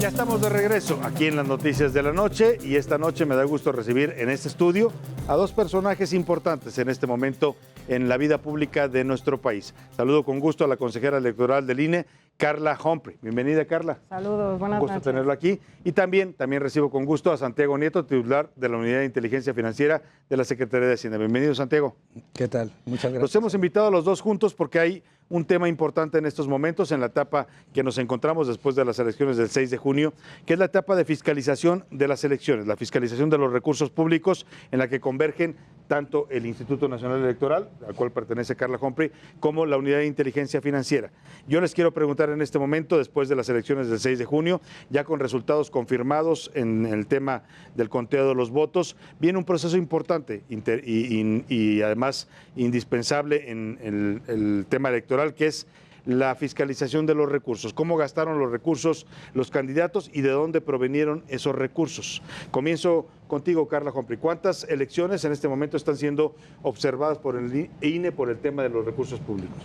Ya estamos de regreso aquí en las noticias de la noche y esta noche me da gusto recibir en este estudio a dos personajes importantes en este momento en la vida pública de nuestro país. Saludo con gusto a la consejera electoral del INE, Carla Humphrey. Bienvenida, Carla. Saludos, buenas noches. Un gusto tenerlo aquí. Y también recibo con gusto a Santiago Nieto, titular de la Unidad de Inteligencia Financiera de la Secretaría de Hacienda. Bienvenido, Santiago. ¿Qué tal? Muchas gracias. Los hemos invitado a los dos juntos porque hay un tema importante en estos momentos, en la etapa que nos encontramos después de las elecciones del 6 de junio, que es la etapa de fiscalización de las elecciones, la fiscalización de los recursos públicos, en la que convergen tanto el Instituto Nacional Electoral, al cual pertenece Carla Humphrey, como la Unidad de Inteligencia Financiera. Yo les quiero preguntar en este momento, después de las elecciones del 6 de junio, ya con resultados confirmados en el tema del conteo de los votos, viene un proceso importante y además indispensable en el tema electoral, que es la fiscalización de los recursos, cómo gastaron los recursos los candidatos y de dónde provenieron esos recursos. Comienzo contigo, Carla Humphrey. ¿Cuántas elecciones en este momento están siendo observadas por el INE por el tema de los recursos públicos?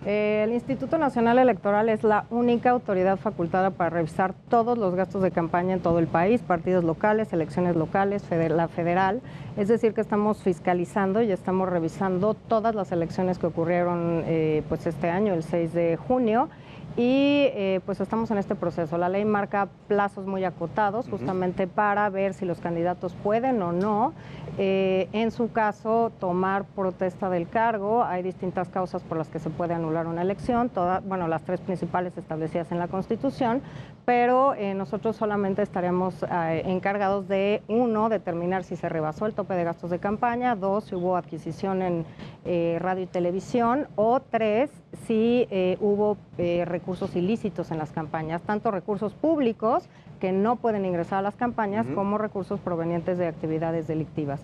El Instituto Nacional Electoral es la única autoridad facultada para revisar todos los gastos de campaña en todo el país, partidos locales, elecciones locales, la federal. Es decir, que estamos fiscalizando y estamos revisando todas las elecciones que ocurrieron pues este año, el 6 de junio. Y pues estamos en este proceso. La ley marca plazos muy acotados justamente para ver si los candidatos pueden o no, en su caso, tomar protesta del cargo. Hay distintas causas por las que se puede anular una elección, las tres principales establecidas en la Constitución, pero nosotros solamente estaremos encargados de, uno, determinar si se rebasó el tope de gastos de campaña, dos, si hubo adquisición en radio y televisión, o tres, si hubo recursos ilícitos en las campañas, tanto recursos públicos que no pueden ingresar a las campañas como recursos provenientes de actividades delictivas.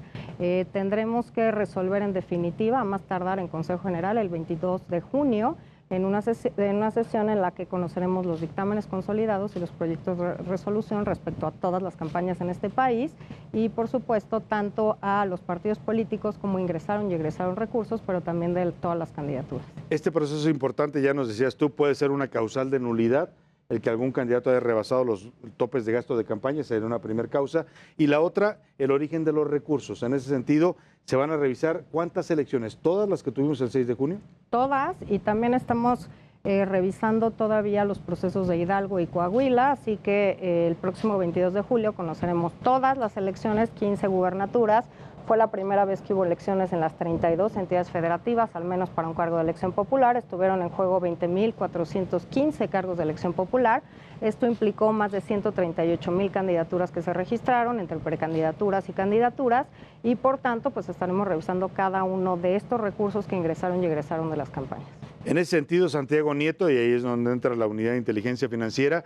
Tendremos que resolver en definitiva, a más tardar en Consejo General el 22 de junio, en una sesión en la que conoceremos los dictámenes consolidados y los proyectos de resolución respecto a todas las campañas en este país y, por supuesto, tanto a los partidos políticos como ingresaron y egresaron recursos, pero también de todas las candidaturas. Este proceso importante, ya nos decías tú, puede ser una causal de nulidad, el que algún candidato haya rebasado los topes de gasto de campaña, sería una primera causa, y la otra, el origen de los recursos. En ese sentido, se van a revisar ¿cuántas elecciones? ¿Todas las que tuvimos el 6 de junio? Todas, y también estamos revisando todavía los procesos de Hidalgo y Coahuila, así que el próximo 22 de julio conoceremos todas las elecciones, 15 gubernaturas. Fue la primera vez que hubo elecciones en las 32 entidades federativas, al menos para un cargo de elección popular. Estuvieron en juego 20.415 cargos de elección popular. Esto implicó más de 138,000 candidaturas que se registraron entre precandidaturas y candidaturas y, por tanto, pues estaremos revisando cada uno de estos recursos que ingresaron y egresaron de las campañas. En ese sentido, Santiago Nieto, y ahí es donde entra la Unidad de Inteligencia Financiera,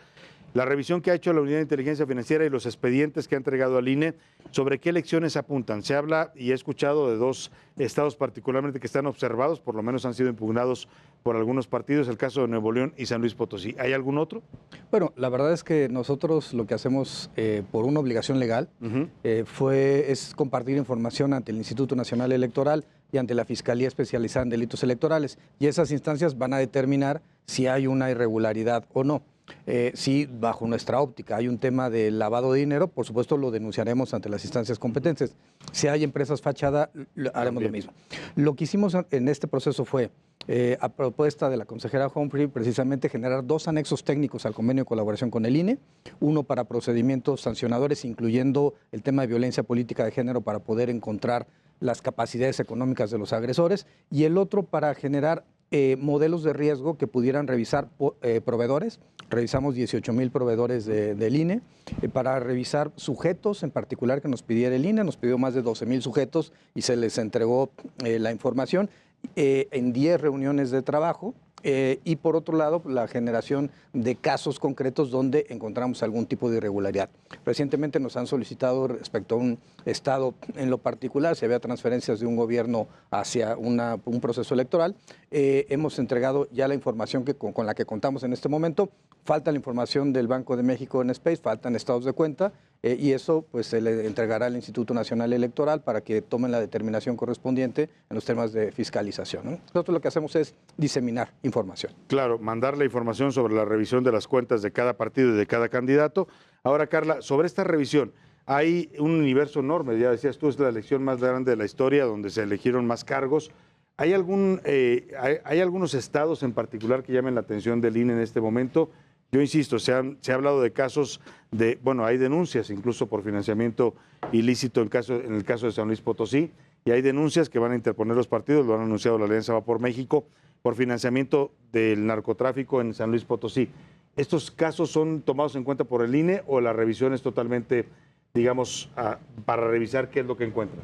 la revisión que ha hecho la Unidad de Inteligencia Financiera y los expedientes que ha entregado al INE, ¿sobre qué elecciones apuntan? Se habla, y he escuchado de dos estados particularmente que están observados, por lo menos han sido impugnados por algunos partidos, el caso de Nuevo León y San Luis Potosí. ¿Hay algún otro? Bueno, la verdad es que nosotros lo que hacemos por una obligación legal es compartir información ante el Instituto Nacional Electoral y ante la Fiscalía Especializada en Delitos Electorales. Y esas instancias van a determinar si hay una irregularidad o no. Si bajo nuestra óptica hay un tema de lavado de dinero, por supuesto lo denunciaremos ante las instancias competentes. Si hay empresas fachada, haremos lo mismo. Lo que hicimos en este proceso fue, a propuesta de la consejera Humphrey, precisamente generar dos anexos técnicos al convenio de colaboración con el INE, uno para procedimientos sancionadores, incluyendo el tema de violencia política de género para poder encontrar las capacidades económicas de los agresores, y el otro para generar modelos de riesgo que pudieran revisar proveedores. Revisamos 18,000 proveedores del INE para revisar sujetos en particular que nos pidiera el INE. Nos pidió más de 12,000 sujetos y se les entregó la información en 10 reuniones de trabajo. Y por otro lado, la generación de casos concretos donde encontramos algún tipo de irregularidad. Recientemente nos han solicitado respecto a un estado en lo particular, si había transferencias de un gobierno hacia un proceso electoral. Hemos entregado ya la información con la que contamos en este momento. Falta la información del Banco de México en Space, faltan estados de cuenta y eso pues se le entregará al Instituto Nacional Electoral para que tomen la determinación correspondiente en los temas de fiscalización, ¿no? Nosotros lo que hacemos es diseminar información información. Claro, mandar la información sobre la revisión de las cuentas de cada partido y de cada candidato. Ahora, Carla, sobre esta revisión, hay un universo enorme, ya decías tú, es la elección más grande de la historia, donde se eligieron más cargos. ¿Hay algunos estados en particular que llamen la atención del INE en este momento? Yo insisto, se ha hablado de casos de, bueno, hay denuncias incluso por financiamiento ilícito en el caso de San Luis Potosí, y hay denuncias que van a interponer los partidos, lo han anunciado la Alianza Va por México, por financiamiento del narcotráfico en San Luis Potosí. ¿Estos casos son tomados en cuenta por el INE o la revisión es totalmente, digamos, para revisar qué es lo que encuentran?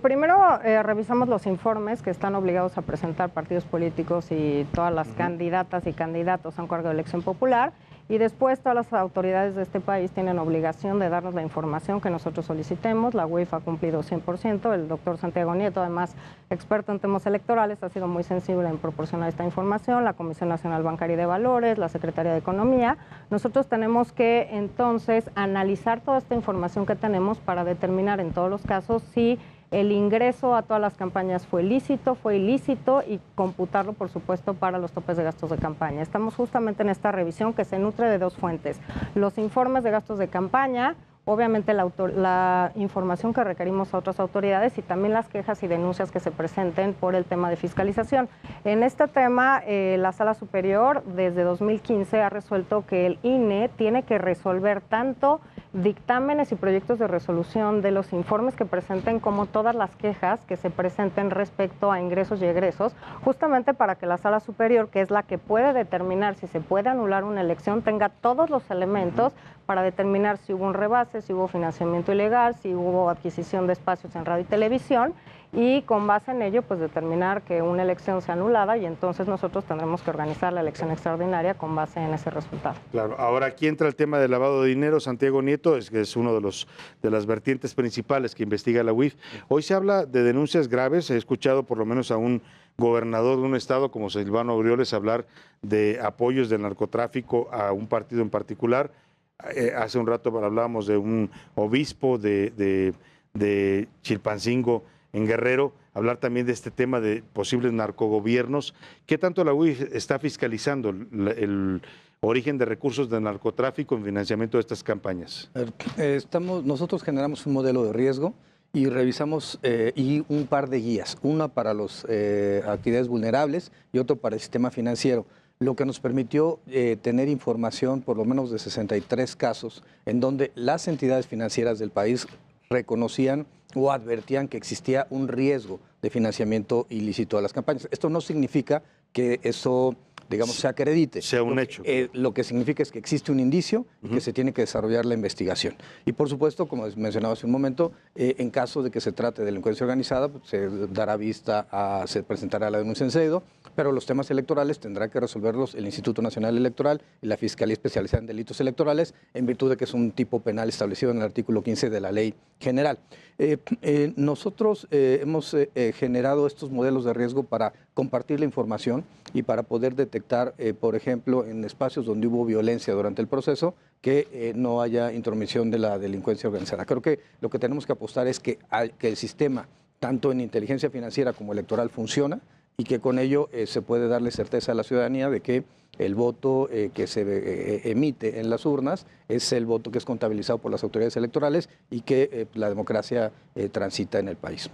Primero revisamos los informes que están obligados a presentar partidos políticos y todas las candidatas y candidatos a un cargo de elección popular, y después todas las autoridades de este país tienen obligación de darnos la información que nosotros solicitemos. La UIF ha cumplido 100%, el doctor Santiago Nieto, además experto en temas electorales, ha sido muy sensible en proporcionar esta información, la Comisión Nacional Bancaria y de Valores, la Secretaría de Economía. Nosotros tenemos que entonces analizar toda esta información que tenemos para determinar en todos los casos si el ingreso a todas las campañas fue lícito, fue ilícito, y computarlo, por supuesto, para los topes de gastos de campaña. Estamos justamente en esta revisión que se nutre de dos fuentes: los informes de gastos de campaña, obviamente la información que requerimos a otras autoridades, y también las quejas y denuncias que se presenten por el tema de fiscalización. En este tema, la Sala Superior desde 2015 ha resuelto que el INE tiene que resolver tanto dictámenes y proyectos de resolución de los informes que presenten como todas las quejas que se presenten respecto a ingresos y egresos, justamente para que la Sala Superior, que es la que puede determinar si se puede anular una elección, tenga todos los elementos para determinar si hubo un rebase, si hubo financiamiento ilegal, si hubo adquisición de espacios en radio y televisión, y con base en ello pues determinar que una elección sea anulada, y entonces nosotros tendremos que organizar la elección extraordinaria con base en ese resultado. Claro, ahora aquí entra el tema del lavado de dinero. Santiago Nieto es uno de las vertientes principales que investiga la UIF. Hoy se habla de denuncias graves. He escuchado por lo menos a un gobernador de un estado como Silvano Aureoles hablar de apoyos del narcotráfico a un partido en particular. Hace un rato hablábamos de un obispo de Chilpancingo en Guerrero, hablar también de este tema de posibles narcogobiernos. ¿Qué tanto la UIF está fiscalizando el origen de recursos de narcotráfico en financiamiento de estas campañas? Nosotros generamos un modelo de riesgo y revisamos y un par de guías, una para las actividades vulnerables y otro para el sistema financiero, lo que nos permitió tener información por lo menos de 63 casos en donde las entidades financieras del país reconocían o advertían que existía un riesgo de financiamiento ilícito a las campañas. Esto no significa que eso, digamos, se acredite. Sea un hecho. Lo que significa es que existe un indicio y que se tiene que desarrollar la investigación. Y por supuesto, como mencionaba hace un momento, en caso de que se trate de delincuencia organizada, pues, se dará vista se presentará la denuncia en sede, pero los temas electorales tendrá que resolverlos el Instituto Nacional Electoral y la Fiscalía Especializada en Delitos Electorales, en virtud de que es un tipo penal establecido en el artículo 15 de la Ley General. Nosotros hemos generado estos modelos de riesgo para compartir la información y para poder detectar, por ejemplo, en espacios donde hubo violencia durante el proceso, que no haya intromisión de la delincuencia organizada. Creo que lo que tenemos que apostar es que el sistema, tanto en inteligencia financiera como electoral, funciona, y que con ello se puede darle certeza a la ciudadanía de que el voto que se emite en las urnas es el voto que es contabilizado por las autoridades electorales y que la democracia transita en el país.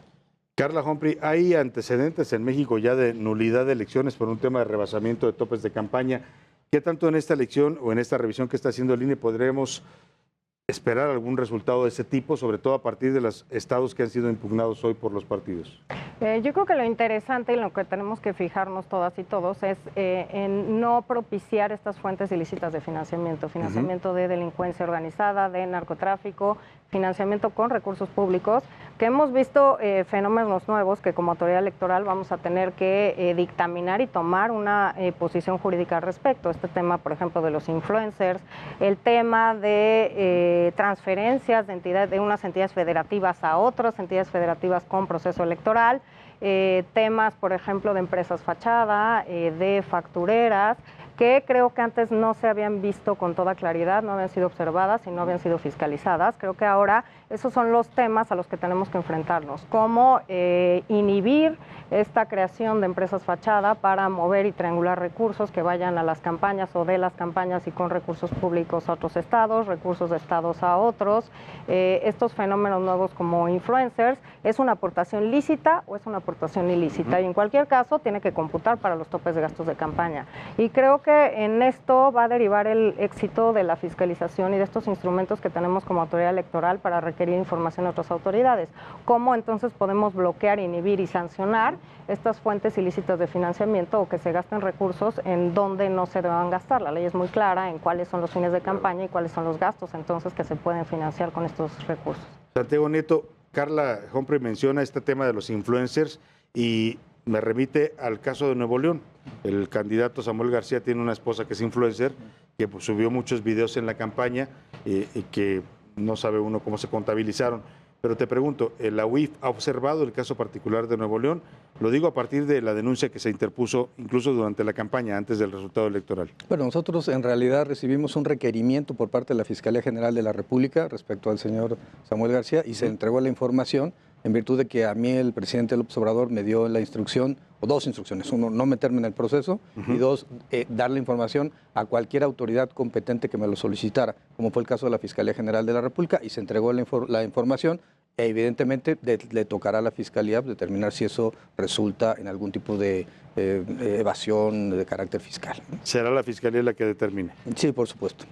Carla Humphrey, ¿hay antecedentes en México ya de nulidad de elecciones por un tema de rebasamiento de topes de campaña? ¿Qué tanto en esta elección o en esta revisión que está haciendo el INE podremos esperar algún resultado de ese tipo, sobre todo a partir de los estados que han sido impugnados hoy por los partidos? Yo creo que lo interesante y lo que tenemos que fijarnos todas y todos es en no propiciar estas fuentes ilícitas de financiamiento de delincuencia organizada, de narcotráfico, financiamiento con recursos públicos, que hemos visto fenómenos nuevos que como autoridad electoral vamos a tener que dictaminar y tomar una posición jurídica al respecto. Este tema, por ejemplo, de los influencers, el tema de transferencias de unas entidades federativas a otras entidades federativas con proceso electoral, temas, por ejemplo, de empresas fachada, de factureras, que creo que antes no se habían visto con toda claridad, no habían sido observadas y no habían sido fiscalizadas. Creo que ahora esos son los temas a los que tenemos que enfrentarnos. Cómo inhibir esta creación de empresas fachada para mover y triangular recursos que vayan a las campañas o de las campañas y con recursos públicos a otros estados, recursos de estados a otros. Estos fenómenos nuevos como influencers, ¿es una aportación lícita o es una aportación ilícita? Y en cualquier caso tiene que computar para los topes de gastos de campaña. Y creo que en esto va a derivar el éxito de la fiscalización y de estos instrumentos que tenemos como autoridad electoral para requerir información a otras autoridades. ¿Cómo entonces podemos bloquear, inhibir y sancionar estas fuentes ilícitas de financiamiento o que se gasten recursos en donde no se deban gastar? La ley es muy clara en cuáles son los fines de campaña y cuáles son los gastos entonces que se pueden financiar con estos recursos. Santiago Nieto, Carla Humphrey menciona este tema de los influencers y me remite al caso de Nuevo León. El candidato Samuel García tiene una esposa que es influencer, que pues, subió muchos videos en la campaña y que no sabe uno cómo se contabilizaron. Pero te pregunto, ¿la UIF ha observado el caso particular de Nuevo León? Lo digo a partir de la denuncia que se interpuso incluso durante la campaña, antes del resultado electoral. Bueno, nosotros en realidad recibimos un requerimiento por parte de la Fiscalía General de la República respecto al señor Samuel García y se entregó la información en virtud de que a mí el presidente López Obrador me dio la instrucción, o dos instrucciones: uno, no meterme en el proceso, y dos, darle información a cualquier autoridad competente que me lo solicitara, como fue el caso de la Fiscalía General de la República, y se entregó la información. Evidentemente le tocará a la Fiscalía determinar si eso resulta en algún tipo de evasión de carácter fiscal. ¿Será la Fiscalía la que determine? Sí, por supuesto.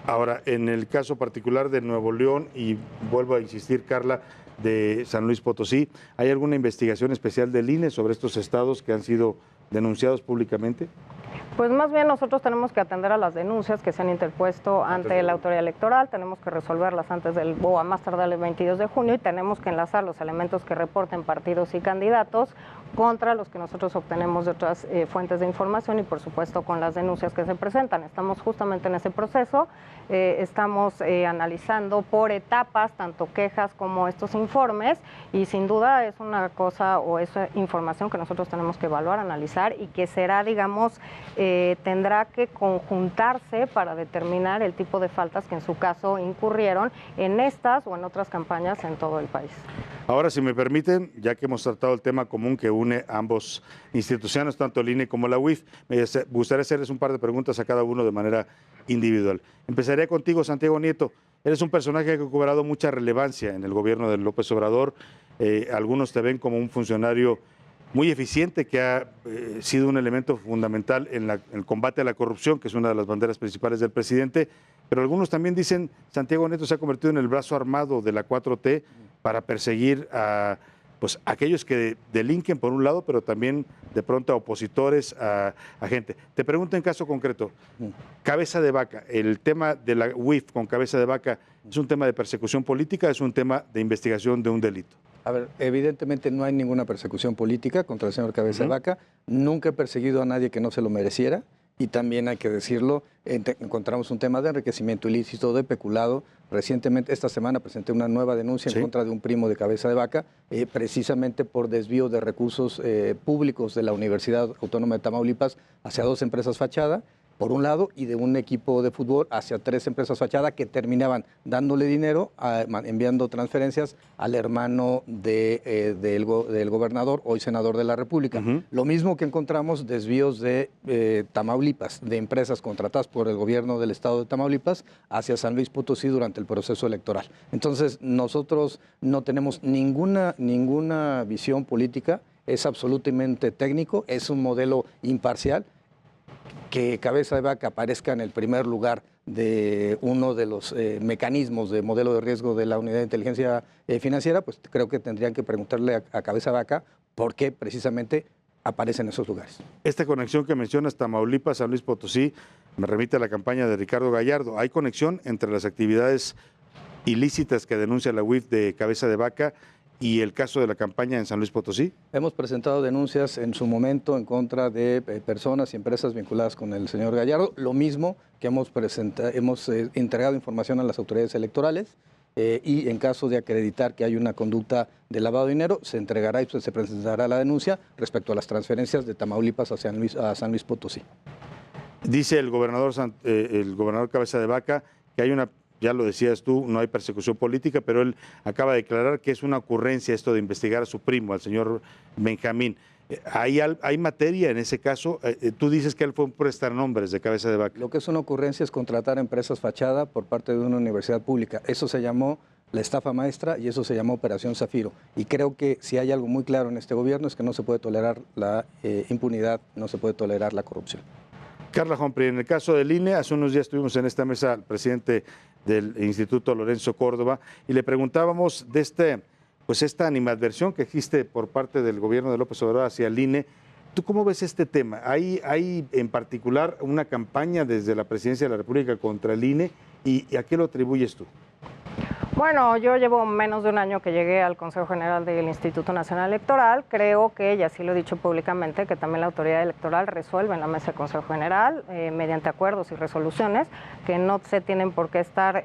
Ahora, en el caso particular de Nuevo León, y vuelvo a insistir, Carla, de San Luis Potosí, ¿hay alguna investigación especial del INE sobre estos estados que han sido denunciados públicamente? Pues más bien nosotros tenemos que atender a las denuncias que se han interpuesto ante la autoridad electoral, tenemos que resolverlas antes del o a más tardar el 22 de junio y tenemos que enlazar los elementos que reporten partidos y candidatos contra los que nosotros obtenemos de otras fuentes de información y por supuesto con las denuncias que se presentan. Estamos justamente en ese proceso, estamos analizando por etapas tanto quejas como estos informes y sin duda es una cosa o es información que nosotros tenemos que evaluar, analizar y que será, digamos, tendrá que conjuntarse para determinar el tipo de faltas que en su caso incurrieron en estas o en otras campañas en todo el país. Ahora, si me permiten, ya que hemos tratado el tema común que une a ambos instituciones, tanto el INE como la UIF, me gustaría hacerles un par de preguntas a cada uno de manera individual. Empezaría contigo, Santiago Nieto. Eres un personaje que ha cobrado mucha relevancia en el gobierno de López Obrador. Algunos te ven como un funcionario muy eficiente que ha sido un elemento fundamental en el combate a la corrupción, que es una de las banderas principales del presidente, pero algunos también dicen Santiago Nieto se ha convertido en el brazo armado de la 4T para perseguir a pues, aquellos que delinquen por un lado, pero también de pronto a opositores, a gente. Te pregunto en caso concreto, Cabeza de Vaca, el tema de la UIF con Cabeza de Vaca, ¿es un tema de persecución política o es un tema de investigación de un delito? A ver, evidentemente no hay ninguna persecución política contra el señor Cabeza de Vaca. Nunca he perseguido a nadie que no se lo mereciera. Y también hay que decirlo, encontramos un tema de enriquecimiento ilícito, de peculado. Recientemente, esta semana, presenté una nueva denuncia en contra de un primo de Cabeza de Vaca, precisamente por desvío de recursos públicos de la Universidad Autónoma de Tamaulipas hacia dos empresas fachada, por un lado, y de un equipo de fútbol hacia tres empresas fachada que terminaban dándole dinero, enviando transferencias al hermano del gobernador, hoy senador de la República. Lo mismo que encontramos desvíos de Tamaulipas, de empresas contratadas por el gobierno del estado de Tamaulipas hacia San Luis Potosí durante el proceso electoral. Entonces, nosotros no tenemos ninguna visión política, es absolutamente técnico, es un modelo imparcial. Que Cabeza de Vaca aparezca en el primer lugar de uno de los mecanismos de modelo de riesgo de la Unidad de Inteligencia Financiera, pues creo que tendrían que preguntarle a Cabeza de Vaca por qué precisamente aparece en esos lugares. Esta conexión que mencionas, Tamaulipas, San Luis Potosí, me remite a la campaña de Ricardo Gallardo. ¿Hay conexión entre las actividades ilícitas que denuncia la UIF de Cabeza de Vaca y el caso de la campaña en San Luis Potosí? Hemos presentado denuncias en su momento en contra de personas y empresas vinculadas con el señor Gallardo, lo mismo que hemos entregado información a las autoridades electorales y en caso de acreditar que hay una conducta de lavado de dinero, se entregará y se presentará la denuncia respecto a las transferencias de Tamaulipas a San Luis Potosí. Dice el gobernador Cabeza de Vaca que hay una, ya lo decías tú, no hay persecución política, pero él acaba de declarar que es una ocurrencia esto de investigar a su primo, al señor Benjamín. ¿Hay materia en ese caso? Tú dices que él fue un prestanombres de Cabeza de Vaca. Lo que es una ocurrencia es contratar empresas fachada por parte de una universidad pública. Eso se llamó la estafa maestra y eso se llamó Operación Zafiro. Y creo que si hay algo muy claro en este gobierno es que no se puede tolerar la impunidad, no se puede tolerar la corrupción. Carla Humphrey, en el caso del INE, hace unos días estuvimos en esta mesa al presidente del Instituto Lorenzo Córdoba y le preguntábamos de esta animadversión que existe por parte del gobierno de López Obrador hacia el INE. ¿Tú cómo ves este tema? ¿Hay en particular una campaña desde la Presidencia de la República contra el INE y a qué lo atribuyes tú? Bueno, yo llevo menos de un año que llegué al Consejo General del Instituto Nacional Electoral. Creo que, y así lo he dicho públicamente, que también la autoridad electoral resuelve en la mesa del Consejo General mediante acuerdos y resoluciones que no se tienen por qué estar,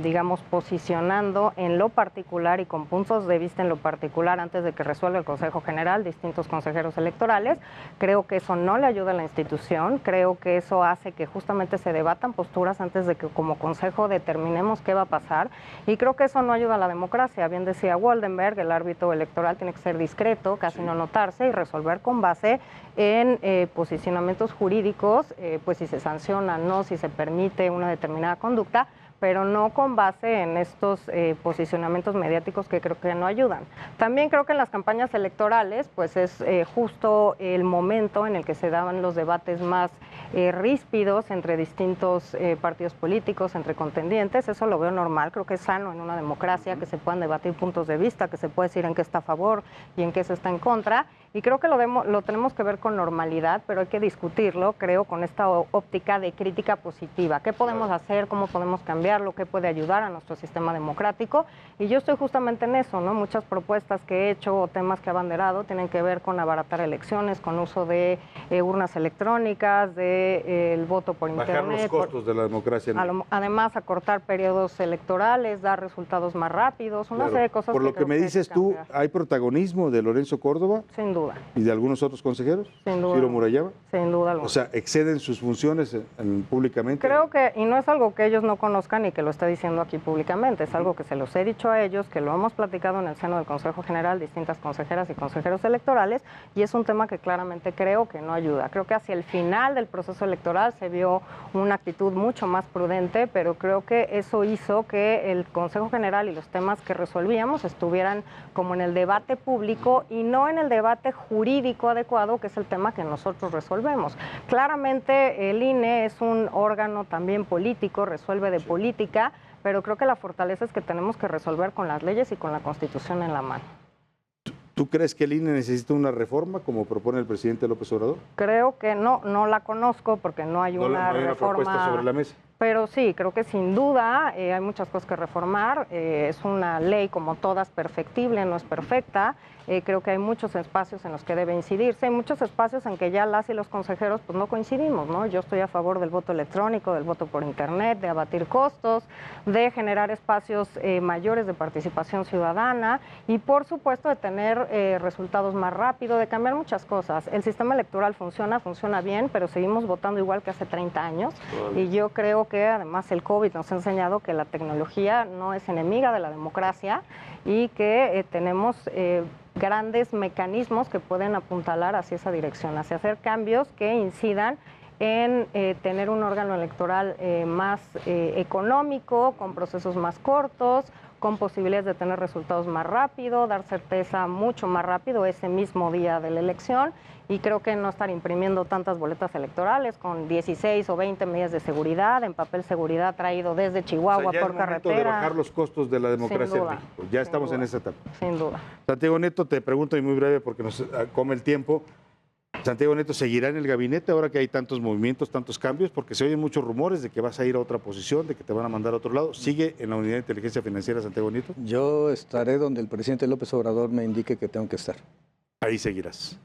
digamos, posicionando en lo particular y con puntos de vista en lo particular antes de que resuelva el Consejo General distintos consejeros electorales. Creo que eso no le ayuda a la institución. Creo que eso hace que justamente se debatan posturas antes de que como Consejo determinemos qué va a pasar. Y creo que eso no ayuda a la democracia. Bien decía Waldenberg, el árbitro electoral tiene que ser discreto, casi no notarse y resolver con base en posicionamientos jurídicos, pues si se sanciona, no, si se permite una determinada conducta, pero no con base en estos posicionamientos mediáticos que creo que no ayudan. También creo que en las campañas electorales pues es justo el momento en el que se daban los debates más ríspidos entre distintos partidos políticos, entre contendientes. Eso lo veo normal, creo que es sano en una democracia que se puedan debatir puntos de vista, que se puede decir en qué está a favor y en qué se está en contra. Y creo que lo tenemos que ver con normalidad, pero hay que discutirlo, creo, con esta óptica de crítica positiva. ¿Qué podemos hacer? ¿Cómo podemos cambiarlo? ¿Qué puede ayudar a nuestro sistema democrático? Y yo estoy justamente en eso, ¿no? Muchas propuestas que he hecho o temas que he abanderado tienen que ver con abaratar elecciones, con uso de urnas electrónicas, de el voto por internet. Bajar los costos de la democracia. Además, acortar periodos electorales, dar resultados más rápidos, una serie de cosas. Por lo que me dices tú, ¿hay protagonismo de Lorenzo Córdoba? Sin duda. ¿Y de algunos otros consejeros? Sin duda. ¿Ciro Murayama? Sin duda alguna. O sea, ¿exceden sus funciones públicamente? Creo que, y no es algo que ellos no conozcan y que lo esté diciendo aquí públicamente, es algo que se los he dicho a ellos, que lo hemos platicado en el seno del Consejo General, distintas consejeras y consejeros electorales, y es un tema que claramente creo que no ayuda. Creo que hacia el final del proceso electoral se vio una actitud mucho más prudente, pero creo que eso hizo que el Consejo General y los temas que resolvíamos estuvieran como en el debate público y no en el debate jurídico adecuado, que es el tema que nosotros resolvemos. Claramente el INE es un órgano también político, resuelve de política, pero creo que la fortaleza es que tenemos que resolver con las leyes y con la Constitución en la mano. ¿Tú crees que el INE necesita una reforma como propone el presidente López Obrador? Creo que no la conozco porque no hay una reforma propuesta sobre la mesa. Pero sí, creo que sin duda hay muchas cosas que reformar. Es una ley como todas perfectible, no es perfecta. Creo que hay muchos espacios en los que debe incidirse, hay muchos espacios en que ya las y los consejeros pues no coincidimos, ¿no? Yo estoy a favor del voto electrónico, del voto por internet, de abatir costos, de generar espacios mayores de participación ciudadana y por supuesto de tener resultados más rápido, de cambiar muchas cosas. El sistema electoral funciona bien, pero seguimos votando igual que hace 30 años y yo creo que además el COVID nos ha enseñado que la tecnología no es enemiga de la democracia y que tenemos grandes mecanismos que pueden apuntalar hacia esa dirección, hacia hacer cambios que incidan en tener un órgano electoral más económico, con procesos más cortos, con posibilidades de tener resultados más rápido, dar certeza mucho más rápido ese mismo día de la elección y creo que no estar imprimiendo tantas boletas electorales con 16 o 20 medidas de seguridad, en papel seguridad traído desde Chihuahua por carretera. De bajar los costos de la democracia en México. Ya estamos en esa etapa. Sin duda. Santiago Nieto, te pregunto y muy breve porque nos come el tiempo. Santiago Nieto seguirá en el gabinete ahora que hay tantos movimientos, tantos cambios, porque se oyen muchos rumores de que vas a ir a otra posición, de que te van a mandar a otro lado. ¿Sigue en la Unidad de Inteligencia Financiera, Santiago Nieto? Yo estaré donde el presidente López Obrador me indique que tengo que estar. Ahí seguirás.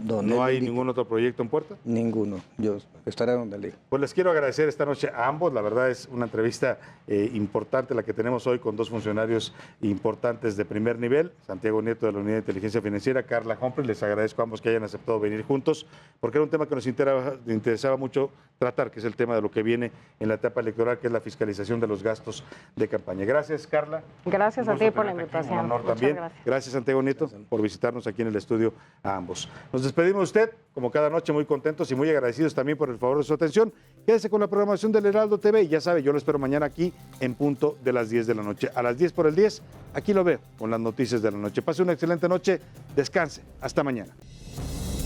¿No hay ningún otro proyecto en puerta? Ninguno. Yo estaré donde le diga. Pues les quiero agradecer esta noche a ambos. La verdad es una entrevista importante la que tenemos hoy con dos funcionarios importantes de primer nivel. Santiago Nieto de la Unidad de Inteligencia Financiera, Carla Humphrey. Les agradezco a ambos que hayan aceptado venir juntos porque era un tema que nos interesaba mucho tratar, que es el tema de lo que viene en la etapa electoral, que es la fiscalización de los gastos de campaña. Gracias, Carla. Gracias a ti por la Un invitación. honor Muchas también. gracias. Gracias, Santiago Nieto, por visitarnos aquí en el estudio a ambos. Nos despedimos de usted, como cada noche, muy contentos y muy agradecidos también por el favor de su atención. Quédese con la programación del Heraldo TV y ya sabe, yo lo espero mañana aquí en punto de las 10 de la noche. A las 10 por el 10, aquí lo veo con las noticias de la noche. Pase una excelente noche, descanse. Hasta mañana.